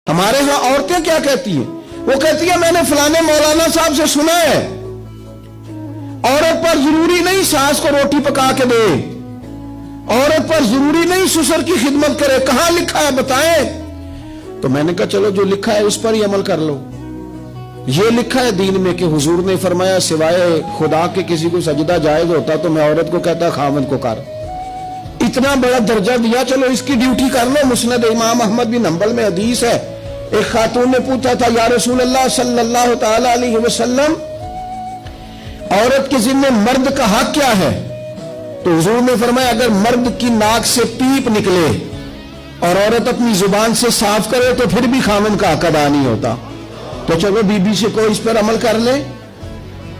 ہمارے ہاں عورتیں کیا کہتی ہیں؟ وہ کہتی ہے میں نے فلانے مولانا صاحب سے سنا ہے عورت پر ضروری نہیں ساس کو روٹی پکا کے دے، عورت پر ضروری نہیں سسر کی خدمت کرے، کہاں لکھا ہے بتائیں؟ تو میں نے کہا چلو جو لکھا ہے اس پر ہی عمل کر لو۔ یہ لکھا ہے دین میں کہ حضور نے فرمایا سوائے خدا کے کسی کو سجدہ جائز ہوتا تو میں عورت کو کہتا خامد کو کر، اتنا بڑا درجہ دیا، چلو اس کی ڈیوٹی کر لو۔ مسند امام احمد بن حنبل میں حدیث ہے، ایک خاتون نے پوچھا تھا یا رسول اللہ صلی اللہ تعالی علیہ وسلم عورت کے ذمہ مرد کا حق کیا ہے؟ تو حضور نے فرمایا اگر مرد کی ناک سے پیپ نکلے اور عورت اپنی زبان سے صاف کرے تو پھر بھی خامن کا حق ادا نہیں ہوتا۔ تو چلو بی بی سے کوئی اس پر عمل کر لے۔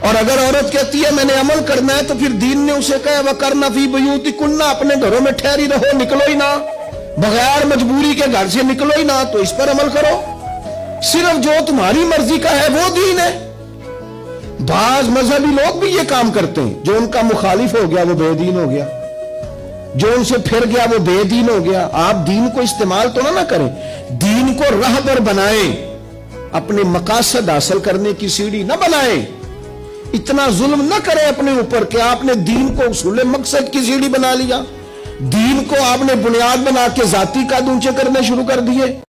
اور اگر عورت کہتی ہے میں نے عمل کرنا ہے تو پھر دین نے اسے کہا وَقَرْنَ فِي بُيُوتِكُنَّ، اپنے گھروں میں ٹھہری رہو، نکلو ہی نہ، بغیر مجبوری کے گھر سے نکلو ہی نہ، تو اس پر عمل کرو۔ صرف جو تمہاری مرضی کا ہے وہ دین ہے۔ بعض مذہبی لوگ بھی یہ کام کرتے ہیں، جو ان کا مخالف ہو گیا وہ بے دین ہو گیا، جو ان سے پھر گیا وہ بے دین ہو گیا۔ آپ دین کو استعمال تو نہ کریں، دین کو رہبر بنائیں، اپنے مقاصد حاصل کرنے کی سیڑھی نہ بنائیں۔ اتنا ظلم نہ کریں اپنے اوپر کہ آپ نے دین کو اصول مقصد کی سیڑھی بنا لیا، دین کو آپ نے بنیاد بنا کے ذاتی قد اونچے کرنے شروع کر دیے۔